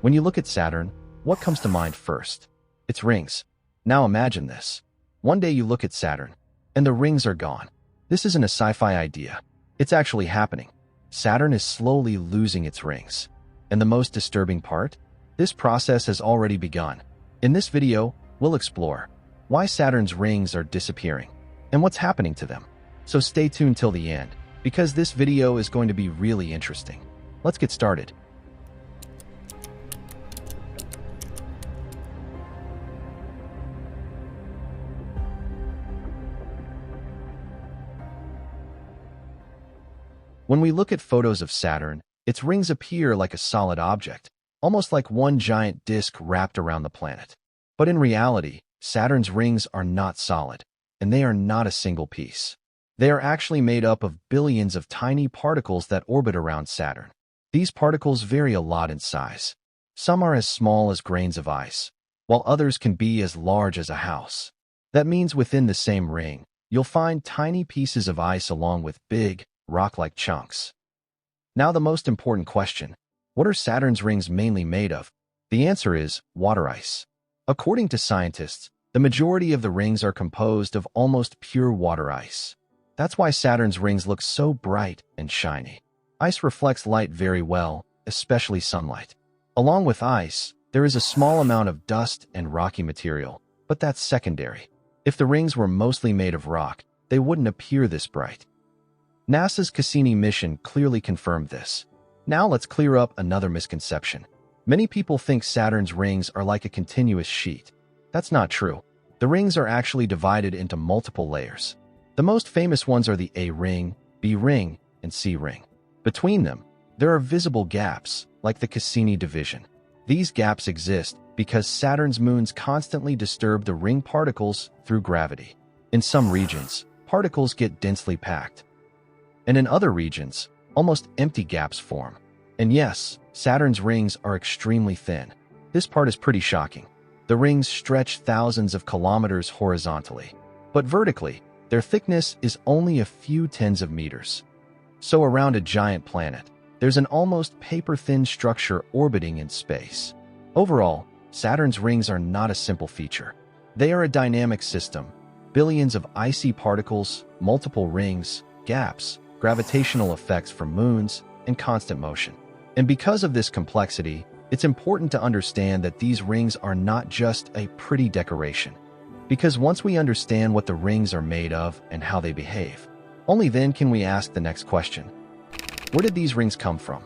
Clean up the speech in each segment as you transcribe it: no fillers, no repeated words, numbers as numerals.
When you look at Saturn, what comes to mind first? Its rings. Now imagine this. One day you look at Saturn, and the rings are gone. This isn't a sci-fi idea. It's actually happening. Saturn is slowly losing its rings. And the most disturbing part? This process has already begun. In this video, we'll explore why Saturn's rings are disappearing and what's happening to them. So stay tuned till the end, because this video is going to be really interesting. Let's get started. When we look at photos of Saturn, its rings appear like a solid object, almost like one giant disk wrapped around the planet. But in reality, Saturn's rings are not solid, and they are not a single piece. They are actually made up of billions of tiny particles that orbit around Saturn. These particles vary a lot in size. Some are as small as grains of ice, while others can be as large as a house. That means within the same ring, you'll find tiny pieces of ice along with big, rock-like chunks. Now the most important question, what are Saturn's rings mainly made of? The answer is water ice. According to scientists, the majority of the rings are composed of almost pure water ice. That's why Saturn's rings look so bright and shiny. Ice reflects light very well, especially sunlight. Along with ice, there is a small amount of dust and rocky material, but that's secondary. If the rings were mostly made of rock, they wouldn't appear this bright. NASA's Cassini mission clearly confirmed this. Now let's clear up another misconception. Many people think Saturn's rings are like a continuous sheet. That's not true. The rings are actually divided into multiple layers. The most famous ones are the A ring, B ring, and C ring. Between them, there are visible gaps, like the Cassini division. These gaps exist because Saturn's moons constantly disturb the ring particles through gravity. In some regions, particles get densely packed. And in other regions, almost empty gaps form. And yes, Saturn's rings are extremely thin. This part is pretty shocking. The rings stretch thousands of kilometers horizontally, but vertically, their thickness is only a few tens of meters. So around a giant planet, there's an almost paper-thin structure orbiting in space. Overall, Saturn's rings are not a simple feature. They are a dynamic system. Billions of icy particles, multiple rings, gaps, gravitational effects from moons, and constant motion. And because of this complexity, it's important to understand that these rings are not just a pretty decoration. Because once we understand what the rings are made of and how they behave, only then can we ask the next question. Where did these rings come from?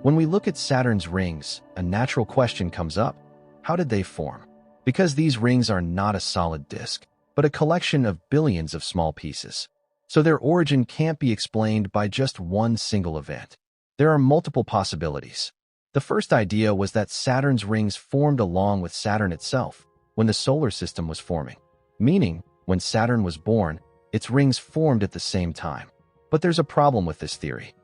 When we look at Saturn's rings, a natural question comes up. How did they form? Because these rings are not a solid disk, but a collection of billions of small pieces. So their origin can't be explained by just one single event. There are multiple possibilities. The first idea was that Saturn's rings formed along with Saturn itself when the solar system was forming. Meaning, when Saturn was born, its rings formed at the same time. But there's a problem with this theory.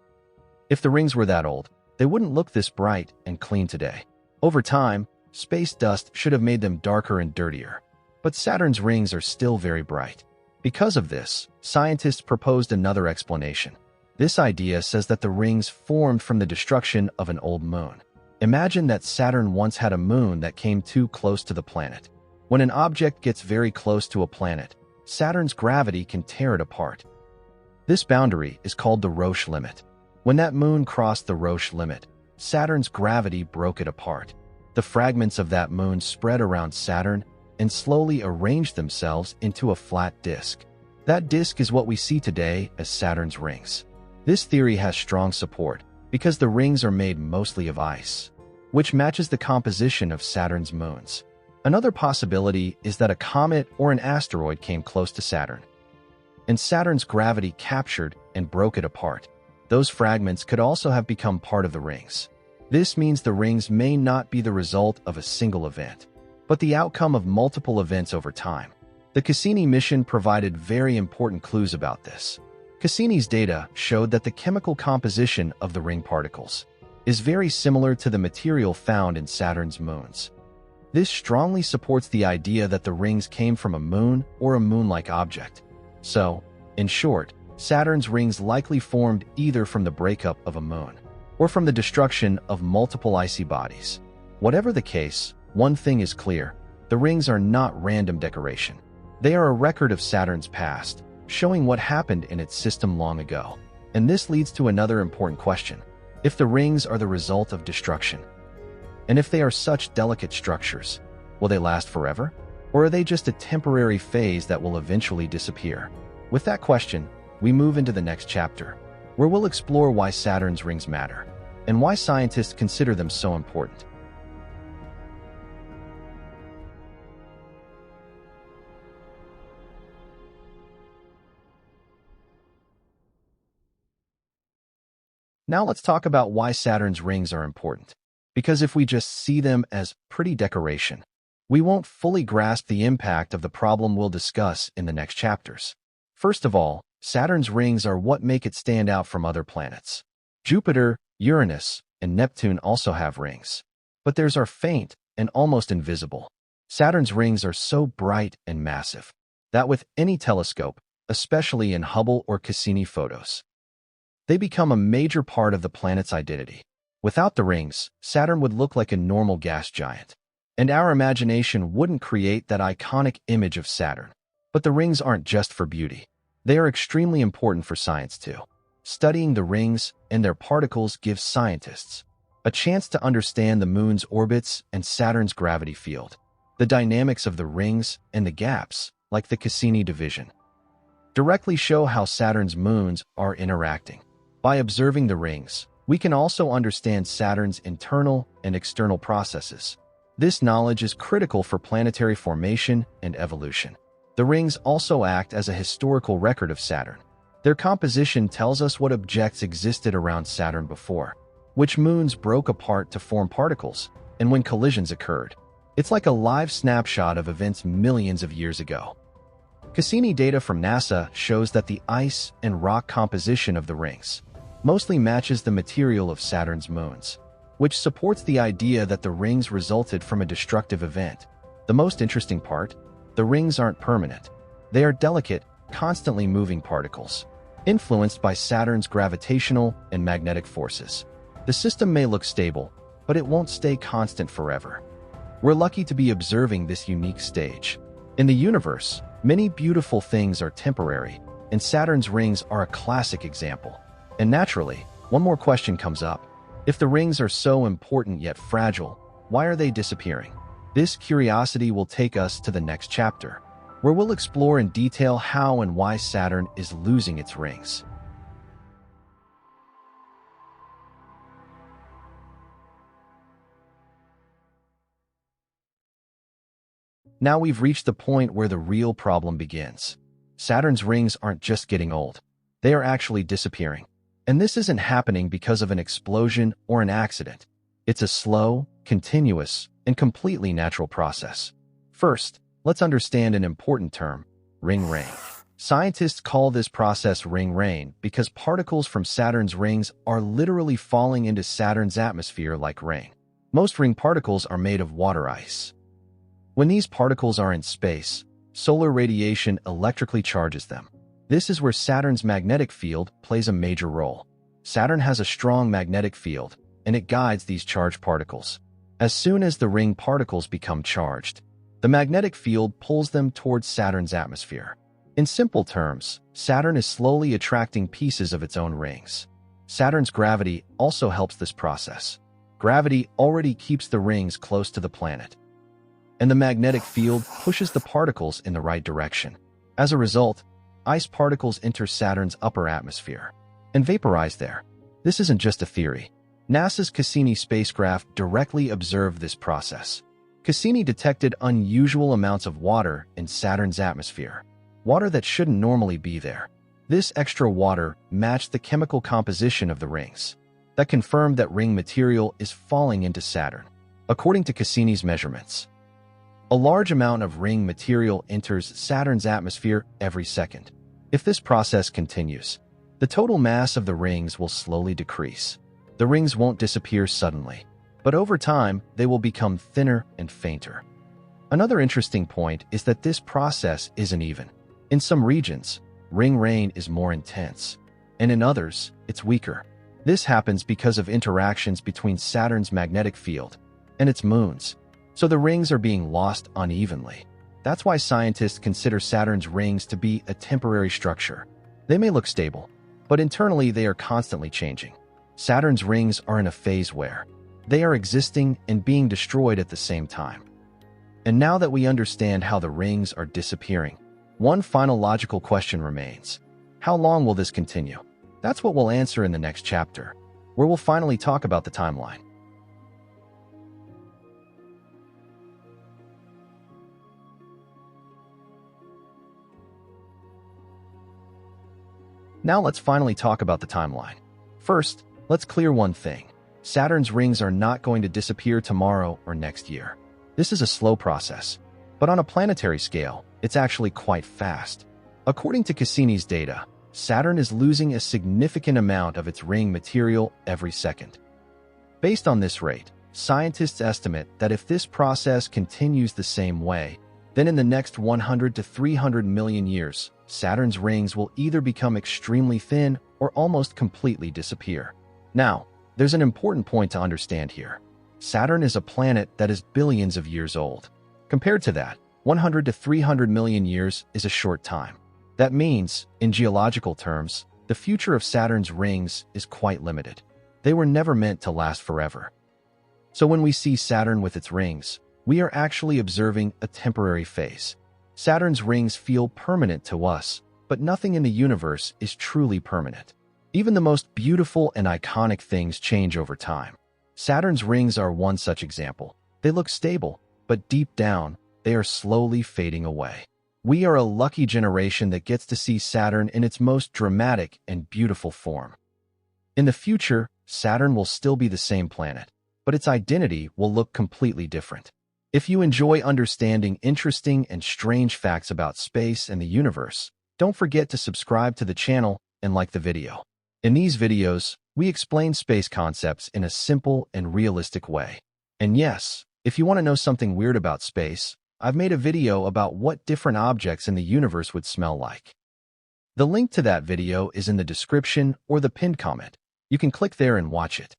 If the rings were that old, they wouldn't look this bright and clean today. Over time, space dust should have made them darker and dirtier. But Saturn's rings are still very bright. Because of this, scientists proposed another explanation. This idea says that the rings formed from the destruction of an old moon. Imagine that Saturn once had a moon that came too close to the planet. When an object gets very close to a planet, Saturn's gravity can tear it apart. This boundary is called the Roche limit. When that moon crossed the Roche limit, Saturn's gravity broke it apart. The fragments of that moon spread around Saturn and slowly arranged themselves into a flat disk. That disk is what we see today as Saturn's rings. This theory has strong support because the rings are made mostly of ice, which matches the composition of Saturn's moons. Another possibility is that a comet or an asteroid came close to Saturn, and Saturn's gravity captured and broke it apart. Those fragments could also have become part of the rings. This means the rings may not be the result of a single event, but the outcome of multiple events over time. The Cassini mission provided very important clues about this. Cassini's data showed that the chemical composition of the ring particles is very similar to the material found in Saturn's moons. This strongly supports the idea that the rings came from a moon or a moon-like object. So, in short, Saturn's rings likely formed either from the breakup of a moon or from the destruction of multiple icy bodies. Whatever the case, one thing is clear: the rings are not random decoration. They are a record of Saturn's past, showing what happened in its system long ago. And this leads to another important question. If the rings are the result of destruction, and if they are such delicate structures, will they last forever? Or are they just a temporary phase that will eventually disappear? With that question, we move into the next chapter, where we'll explore why Saturn's rings matter, and why scientists consider them so important. Now let's talk about why Saturn's rings are important. Because if we just see them as pretty decoration, we won't fully grasp the impact of the problem we'll discuss in the next chapters. First of all, Saturn's rings are what make it stand out from other planets. Jupiter, Uranus, and Neptune also have rings, but theirs are faint and almost invisible. Saturn's rings are so bright and massive that with any telescope, especially in Hubble or Cassini photos, they become a major part of the planet's identity. Without the rings, Saturn would look like a normal gas giant, and our imagination wouldn't create that iconic image of Saturn. But the rings aren't just for beauty. They are extremely important for science too. Studying the rings and their particles gives scientists a chance to understand the moon's orbits and Saturn's gravity field. The dynamics of the rings and the gaps, like the Cassini division, directly show how Saturn's moons are interacting. By observing the rings, we can also understand Saturn's internal and external processes. This knowledge is critical for planetary formation and evolution. The rings also act as a historical record of Saturn. Their composition tells us what objects existed around Saturn before, which moons broke apart to form particles, and when collisions occurred. It's like a live snapshot of events millions of years ago. Cassini data from NASA shows that the ice and rock composition of the rings mostly matches the material of Saturn's moons, which supports the idea that the rings resulted from a destructive event. The most interesting part: the rings aren't permanent. They are delicate, constantly moving particles, influenced by Saturn's gravitational and magnetic forces. The system may look stable, but it won't stay constant forever. We're lucky to be observing this unique stage. In the universe, many beautiful things are temporary, and Saturn's rings are a classic example. And naturally, one more question comes up. If the rings are so important yet fragile, why are they disappearing? This curiosity will take us to the next chapter, where we'll explore in detail how and why Saturn is losing its rings. Now we've reached the point where the real problem begins. Saturn's rings aren't just getting old. They are actually disappearing. And this isn't happening because of an explosion or an accident. It's a slow, continuous, and completely natural process. First, let's understand an important term: ring rain. Scientists call this process ring rain because particles from Saturn's rings are literally falling into Saturn's atmosphere like rain. Most ring particles are made of water ice. When these particles are in space, solar radiation electrically charges them. This is where Saturn's magnetic field plays a major role. Saturn has a strong magnetic field, and it guides these charged particles. As soon as the ring particles become charged, the magnetic field pulls them towards Saturn's atmosphere. In simple terms, Saturn is slowly attracting pieces of its own rings. Saturn's gravity also helps this process. Gravity already keeps the rings close to the planet, and the magnetic field pushes the particles in the right direction. As a result, ice particles enter Saturn's upper atmosphere and vaporize there. This isn't just a theory. NASA's Cassini spacecraft directly observed this process. Cassini detected unusual amounts of water in Saturn's atmosphere, water that shouldn't normally be there. This extra water matched the chemical composition of the rings. That confirmed that ring material is falling into Saturn. According to Cassini's measurements, a large amount of ring material enters Saturn's atmosphere every second. If this process continues, the total mass of the rings will slowly decrease. The rings won't disappear suddenly, but over time, they will become thinner and fainter. Another interesting point is that this process isn't even. In some regions, ring rain is more intense, and in others, it's weaker. This happens because of interactions between Saturn's magnetic field and its moons, so the rings are being lost unevenly. That's why scientists consider Saturn's rings to be a temporary structure. They may look stable, but internally they are constantly changing. Saturn's rings are in a phase where they are existing and being destroyed at the same time. And now that we understand how the rings are disappearing, one final logical question remains. How long will this continue? That's what we'll answer in the next chapter, where we'll finally talk about the timeline. Now let's finally talk about the timeline. First, let's clear one thing. Saturn's rings are not going to disappear tomorrow or next year. This is a slow process, but on a planetary scale, it's actually quite fast. According to Cassini's data, Saturn is losing a significant amount of its ring material every second. Based on this rate, scientists estimate that if this process continues the same way, then in the next 100 to 300 million years, Saturn's rings will either become extremely thin or almost completely disappear. Now, there's an important point to understand here. Saturn is a planet that is billions of years old. Compared to that, 100 to 300 million years is a short time. That means, in geological terms, the future of Saturn's rings is quite limited. They were never meant to last forever. So when we see Saturn with its rings, we are actually observing a temporary phase. Saturn's rings feel permanent to us, but nothing in the universe is truly permanent. Even the most beautiful and iconic things change over time. Saturn's rings are one such example. They look stable, but deep down, they are slowly fading away. We are a lucky generation that gets to see Saturn in its most dramatic and beautiful form. In the future, Saturn will still be the same planet, but its identity will look completely different. If you enjoy understanding interesting and strange facts about space and the universe, don't forget to subscribe to the channel and like the video. In these videos, we explain space concepts in a simple and realistic way. And yes, if you want to know something weird about space, I've made a video about what different objects in the universe would smell like. The link to that video is in the description or the pinned comment. You can click there and watch it.